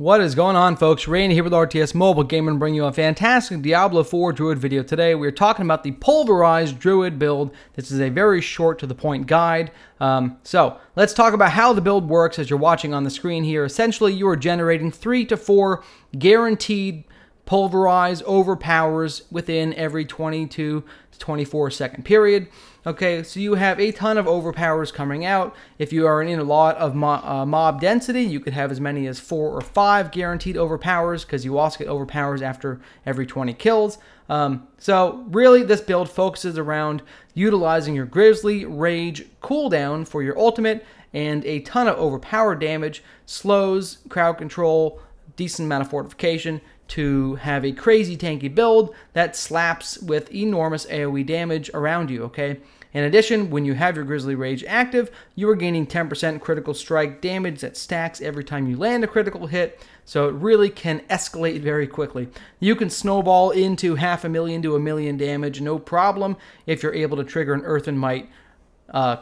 What is going on, folks? Rain here with RTS Mobile Gaming, bringing you a fantastic Diablo IV Druid video today. We're talking about the Pulverize Druid build. This is a very short to the point guide. So let's talk about how the build works. As you're watching on the screen here, essentially you are generating 3 to 4 guaranteed Pulverize overpowers within every 22 to 24 second period. Okay, so you have a ton of overpowers coming out. If you are in a lot of mob density, you could have as many as 4 or 5 guaranteed overpowers, because you also get overpowers after every 20 kills. So really, this build focuses around utilizing your Grizzly Rage cooldown for your ultimate and a ton of overpower damage, slows, crowd control, decent amount of fortification, to have a crazy tanky build that slaps with enormous AoE damage around you, okay? In addition, when you have your Grizzly Rage active, you are gaining 10% critical strike damage that stacks every time you land a critical hit, so it really can escalate very quickly. You can snowball into 500,000 to 1 million damage, no problem, if you're able to trigger an Earth and Might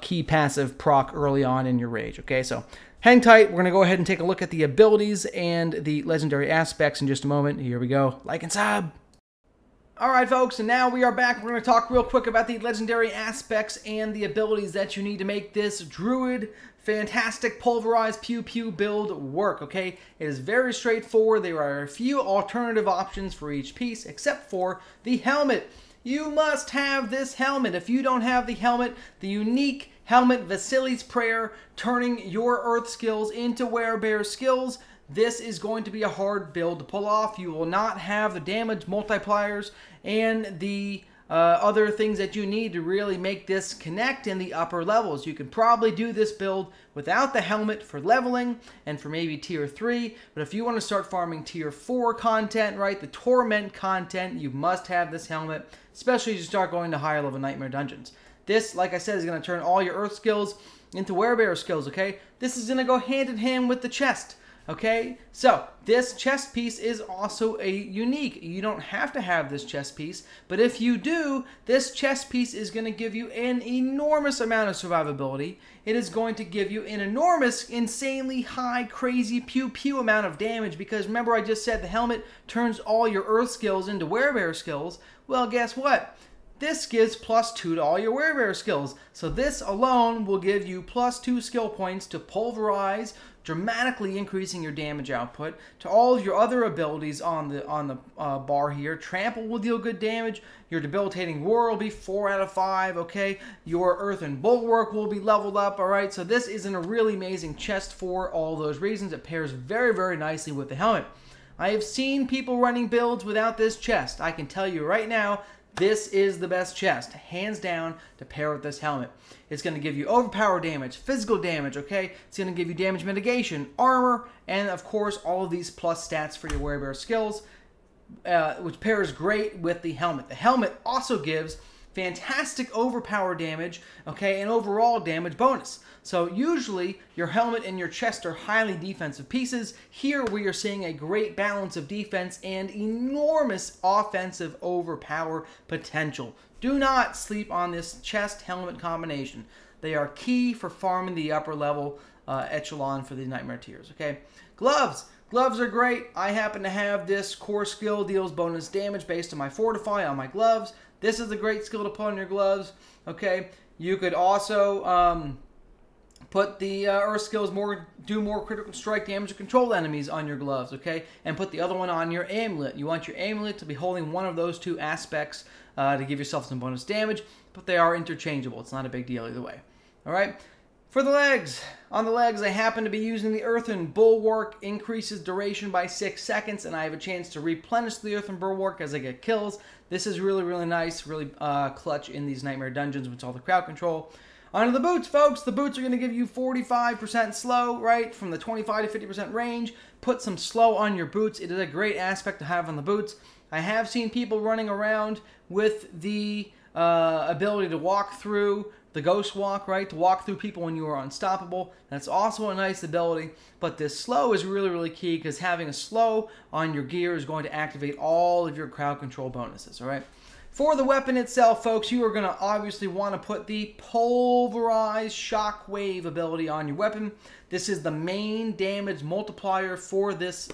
key passive proc early on in your rage, okay? So hang tight. We're going to go ahead and take a look at the abilities and the legendary aspects in just a moment. Here we go. Like and sub. Alright, folks, and now we are back. We're going to talk real quick about the legendary aspects and the abilities that you need to make this Druid fantastic Pulverize Pew Pew build work, okay? It is very straightforward. There are a few alternative options for each piece, except for the helmet. You must have this helmet. If you don't have the helmet, the unique helmet Vasili's Prayer, turning your Earth skills into Werebear skills, this is going to be a hard build to pull off. You will not have the damage multipliers and the other things that you need to really make this connect in the upper levels. You can probably do this build without the helmet for leveling and for maybe tier 3, but if you want to start farming tier 4 content, right, the torment content, you must have this helmet, especially as you start going to higher level nightmare dungeons. This, like I said, is going to turn all your Earth skills into Werebear skills, okay? This is going to go hand in hand with the chest, okay? So, this chest piece is also a unique. You don't have to have this chest piece, but if you do, this chest piece is going to give you an enormous amount of survivability. It is going to give you an enormous, insanely high, crazy pew-pew amount of damage, because remember I just said the helmet turns all your Earth skills into Werebear skills. Well, guess what? This gives +2 to all your Werebear skills. So this alone will give you +2 skill points to Pulverize, dramatically increasing your damage output. To all of your other abilities on the bar here, Trample will deal good damage. Your Debilitating Roar will be 4 out of 5, okay? Your Earthen Bulwark will be leveled up, alright? So this is a really amazing chest for all those reasons. It pairs very, very nicely with the helmet. I have seen people running builds without this chest. I can tell you right now, this is the best chest, hands down, to pair with this helmet. It's going to give you overpower damage, physical damage, okay? It's going to give you damage mitigation, armor, and of course all of these plus stats for your Werebear skills, which pairs great with the helmet. The helmet also gives fantastic overpower damage, okay, and overall damage bonus. So usually your helmet and your chest are highly defensive pieces. Here we are seeing a great balance of defense and enormous offensive overpower potential. Do not sleep on this chest helmet combination. They are key for farming the upper level echelon for the nightmare tiers, okay? Gloves. Gloves are great. I happen to have this core skill, deals bonus damage based on my Fortify on my gloves. This is a great skill to put on your gloves, okay? You could also put the Earth skills do more critical strike damage to control enemies on your gloves, okay? And put the other one on your amulet. You want your amulet to be holding one of those two aspects to give yourself some bonus damage, but they are interchangeable. It's not a big deal either way, all right? For the legs, on the legs, I happen to be using the Earthen Bulwark, increases duration by 6 seconds, and I have a chance to replenish the Earthen Bulwark as I get kills. This is really, really nice, really clutch in these nightmare dungeons with all the crowd control. Onto the boots, folks. The boots are going to give you 45% slow, right, from the 25 to 50% range. Put some slow on your boots. It is a great aspect to have on the boots. I have seen people running around with the ability to walk through the Ghost Walk, right, to walk through people when you are unstoppable. That's also a nice ability, but this slow is really, really key, because having a slow on your gear is going to activate all of your crowd control bonuses, all right? For the weapon itself, folks, you are going to obviously want to put the Pulverize Shockwave ability on your weapon. This is the main damage multiplier for this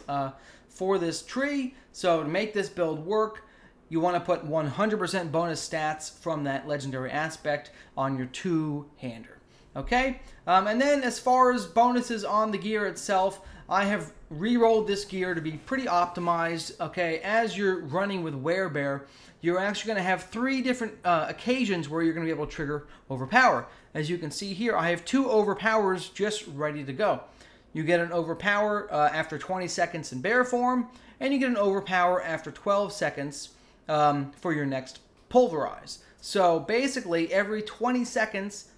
tree. So to make this build work, you want to put 100% bonus stats from that legendary aspect on your two-hander. Okay? And then as far as bonuses on the gear itself, I have re-rolled this gear to be pretty optimized. Okay, as you're running with Werebear, you're actually going to have 3 different occasions where you're going to be able to trigger Overpower. As you can see here, I have 2 Overpowers just ready to go. You get an Overpower after 20 seconds in bear form, and you get an Overpower after 12 seconds for your next Pulverize. So basically, every 20 seconds,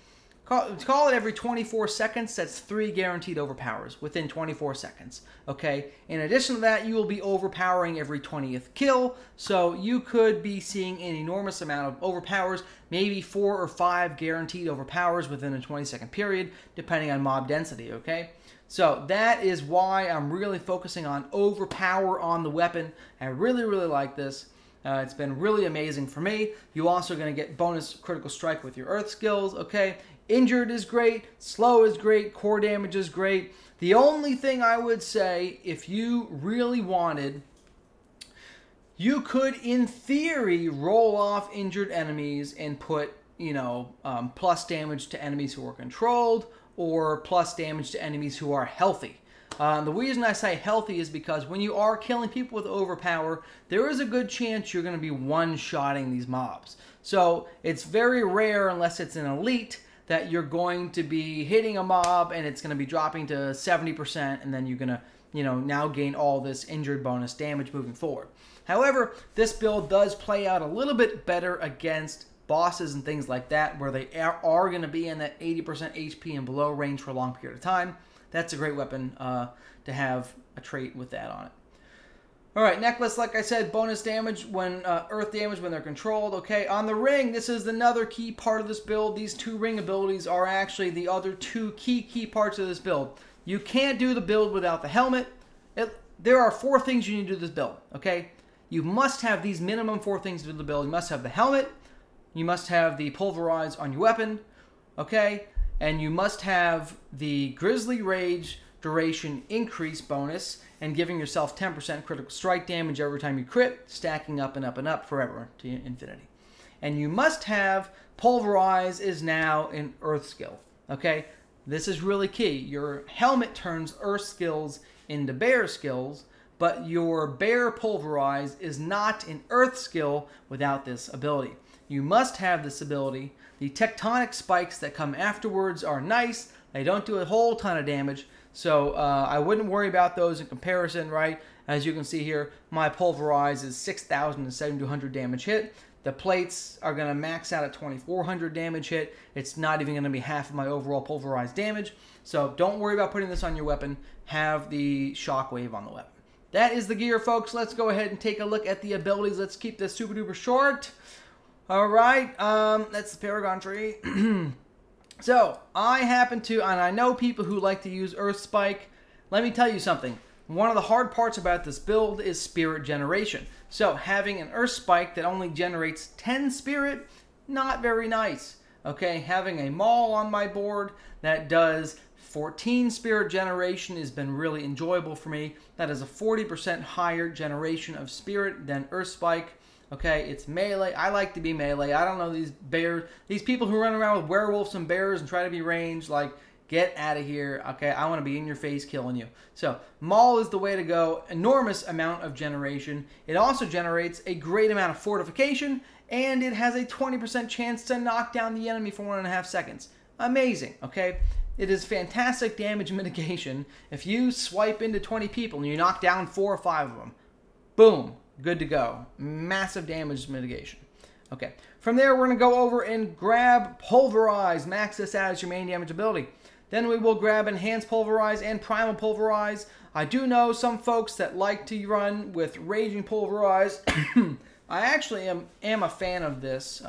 call it every 24 seconds, that's 3 guaranteed overpowers within 24 seconds, okay? In addition to that, you will be overpowering every 20th kill, so you could be seeing an enormous amount of overpowers, maybe 4 or 5 guaranteed overpowers within a 20-second period, depending on mob density, okay? So that is why I'm really focusing on overpower on the weapon. I really, really like this. It's been really amazing for me. You're also going to get bonus critical strike with your earth skills, okay? Injured is great, slow is great, core damage is great. The only thing I would say, if you really wanted, you could, in theory, roll off injured enemies and put, you know, plus damage to enemies who are controlled or plus damage to enemies who are healthy. The reason I say healthy is because when you are killing people with overpower, there is a good chance you're going to be one-shotting these mobs. So it's very rare, unless it's an elite, that you're going to be hitting a mob and it's going to be dropping to 70%, and then you're going to, you know, now gain all this injured bonus damage moving forward. However, this build does play out a little bit better against bosses and things like that, where they are going to be in that 80% HP and below range for a long period of time. That's a great weapon to have a trait with that on it. Alright, necklace, like I said, bonus damage when earth damage when they're controlled. Okay, on the ring, this is another key part of this build. These 2 ring abilities are actually the other 2 key parts of this build. You can't do the build without the helmet. There are 4 things you need to do this build, okay? You must have these minimum 4 things to do the build. You must have the helmet, you must have the Pulverize on your weapon, okay? And you must have the Grizzly Rage duration increase bonus and giving yourself 10% critical strike damage every time you crit, stacking up and up and up forever to infinity. And you must have Pulverize is now an earth skill, okay? This is really key. Your helmet turns earth skills into bear skills, but your bear Pulverize is not an earth skill without this ability. You must have this ability. The tectonic spikes that come afterwards are nice. They don't do a whole ton of damage, so I wouldn't worry about those in comparison, right? As you can see here, my Pulverize is 6,000 to 7,200 damage hit. The plates are going to max out at 2,400 damage hit. It's not even going to be half of my overall Pulverize damage. So don't worry about putting this on your weapon. Have the shockwave on the weapon. That is the gear, folks. Let's go ahead and take a look at the abilities. Let's keep this super duper short. All right, that's the Paragon tree. So, I happen to, and I know people who like to use Earth Spike. Let me tell you something. One of the hard parts about this build is spirit generation. So, having an Earth Spike that only generates 10 spirit, not very nice. Okay, having a Maul on my board that does 14 spirit generation has been really enjoyable for me. That is a 40% higher generation of spirit than Earth Spike. Okay, it's melee. I like to be melee. I don't know these bears, these people who run around with werewolves and bears and try to be ranged, like, get out of here. Okay, I want to be in your face killing you. So, Maul is the way to go. Enormous amount of generation. It also generates a great amount of fortification, and it has a 20% chance to knock down the enemy for 1.5 seconds. Amazing, okay? It is fantastic damage mitigation. If you swipe into 20 people and you knock down 4 or 5 of them, boom. Good to go. Massive damage mitigation. Okay. From there, we're going to go over and grab Pulverize. Max this out as your main damage ability. Then we will grab Enhanced Pulverize and Primal Pulverize. I do know some folks that like to run with Raging Pulverize. I actually am a fan of this.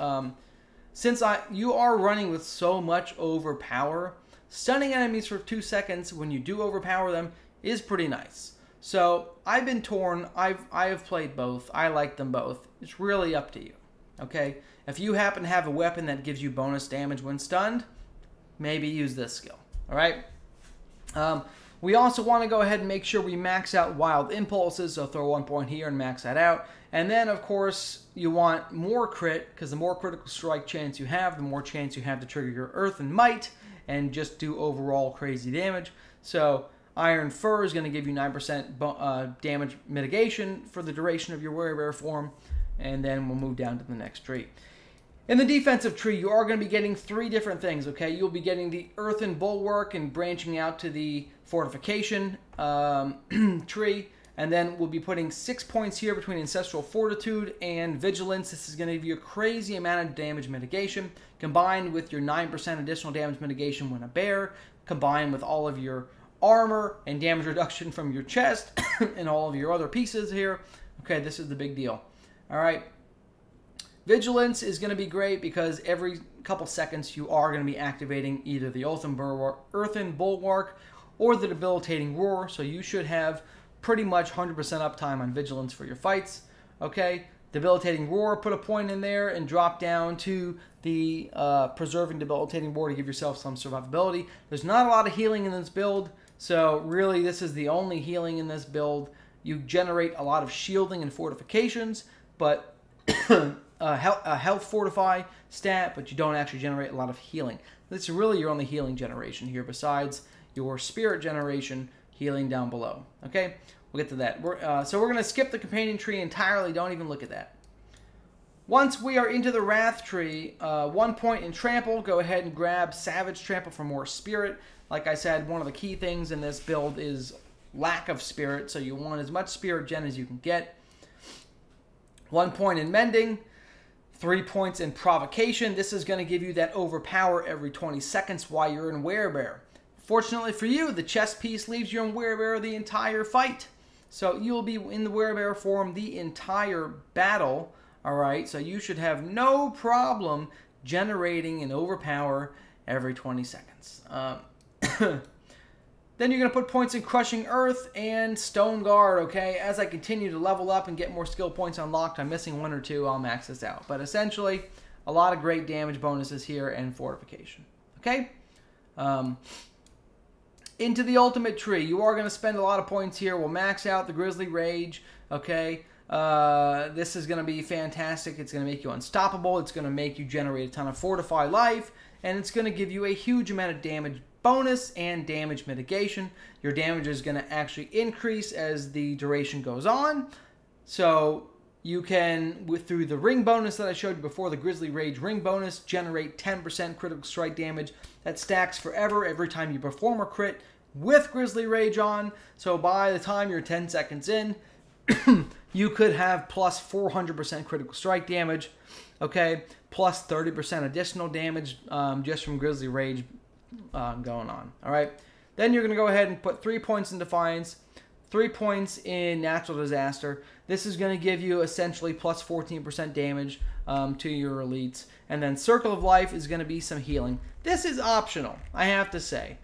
Since you are running with so much overpower, stunning enemies for 2 seconds when you do overpower them is pretty nice. So, I've been torn. I have played both. I like them both. It's really up to you. Okay, if you happen to have a weapon that gives you bonus damage when stunned, maybe use this skill. All right. We also want to go ahead and make sure we max out Wild Impulses, so throw 1 point here and max that out. And then, of course, you want more crit, because the more critical strike chance you have, the more chance you have to trigger your Earth and Might and just do overall crazy damage. So Iron Fur is going to give you 9% damage mitigation for the duration of your Werebear form, and then we'll move down to the next tree. In the defensive tree, you are going to be getting 3 different things, okay? You'll be getting the Earthen Bulwark and branching out to the Fortification tree, and then we'll be putting 6 points here between Ancestral Fortitude and Vigilance. This is going to give you a crazy amount of damage mitigation, combined with your 9% additional damage mitigation when a bear, combined with all of your armor and damage reduction from your chest and all of your other pieces here. Okay, this is the big deal. All right. Vigilance is going to be great because every couple seconds you are going to be activating either the Earthen Bulwark or the Debilitating Roar, so you should have pretty much 100% uptime on Vigilance for your fights. Okay, Debilitating Roar, put a point in there and drop down to the Preserving Debilitating Roar to give yourself some survivability. There's not a lot of healing in this build, so really this is the only healing in this build. You generate a lot of shielding and fortifications, but a health fortify stat, but you don't actually generate a lot of healing. This is really your only healing generation here, besides your spirit generation healing down below. Okay, we'll get to that. So we're going to skip the companion tree entirely. Don't even look at that. Once we are into the Wrath tree, 1 point in Trample. Go ahead and grab Savage Trample for more spirit. Like I said, one of the key things in this build is lack of spirit, so you want as much spirit gen as you can get. 1 point in Mending. 3 points in Provocation. This is going to give you that Overpower every 20 seconds while you're in Werebear. Fortunately for you, the chest piece leaves you in Werebear the entire fight. So you'll be in the Werebear form the entire battle. Alright, so you should have no problem generating an Overpower every 20 seconds. Then you're going to put points in Crushing Earth and Stone Guard, okay? As I continue to level up and get more skill points unlocked, I'm missing 1 or 2, I'll max this out. But essentially, a lot of great damage bonuses here and fortification, okay? Into the Ultimate Tree. You are going to spend a lot of points here. We'll max out the Grizzly Rage, okay? This is going to be fantastic. It's going to make you unstoppable. It's going to make you generate a ton of Fortify Life, and it's going to give you a huge amount of damage bonus and damage mitigation. Your damage is going to actually increase as the duration goes on. So you can, through the ring bonus that I showed you before, the Grizzly Rage ring bonus, generate 10% critical strike damage that stacks forever every time you perform a crit with Grizzly Rage on. So by the time you're 10 seconds in, you could have plus 400% critical strike damage, okay, plus 30% additional damage just from Grizzly Rage going on. All right, then you're going to go ahead and put 3 points in Defiance, 3 points in Natural Disaster. This is going to give you essentially plus 14% damage to your elites, and then Circle of Life is going to be some healing. This is optional, I have to say.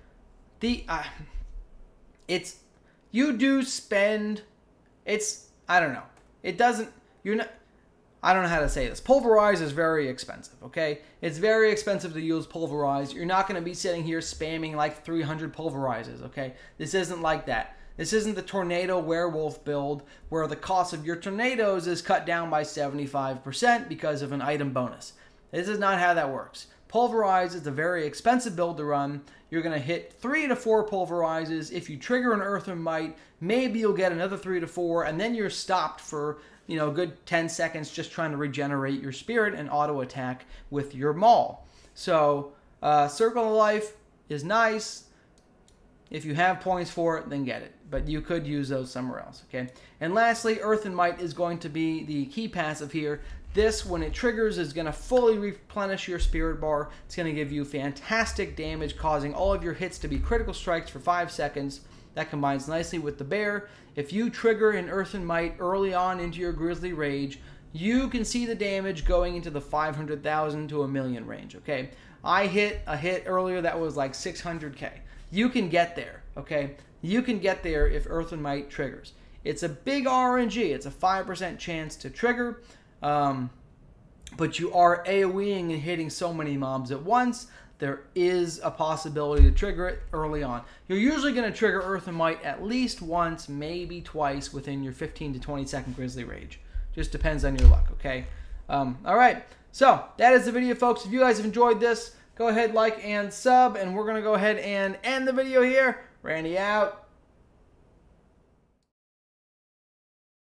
You do spend. I don't know. It doesn't. You're not. I don't know how to say this. Pulverize is very expensive, okay? It's very expensive to use Pulverize. You're not going to be sitting here spamming like 300 Pulverizes, okay? This isn't like that. This isn't the Tornado Werewolf build where the cost of your tornadoes is cut down by 75% because of an item bonus. This is not how that works. Pulverize is a very expensive build to run. You're going to hit 3 to 4 Pulverizes. If you trigger an Earthen Might, maybe you'll get another 3 to 4, and then you're stopped for, you know, a good 10 seconds just trying to regenerate your spirit and auto attack with your maul. So Circle of Life is nice. If you have points for it, then get it. But you could use those somewhere else, okay? And lastly, Earthen Might is going to be the key passive here. This, when it triggers, is going to fully replenish your spirit bar. It's going to give you fantastic damage, causing all of your hits to be critical strikes for 5 seconds. That combines nicely with the bear. If you trigger an Earthen Might early on into your Grizzly Rage, you can see the damage going into the 500,000 to 1,000,000 range, okay? I hit a hit earlier that was like 600k. You can get there, okay? You can get there if Earthen Might triggers. It's a big RNG. It's a 5% chance to trigger. but you are AoEing and hitting so many mobs at once, there is a possibility to trigger it early on. You're usually going to trigger Earth and Might at least once, maybe twice within your 15 to 20 second Grizzly Rage. Just depends on your luck, okay? All right, so that is the video, folks. If you guys have enjoyed this, go ahead, like, and sub, and we're going to go ahead and end the video here. Randy out.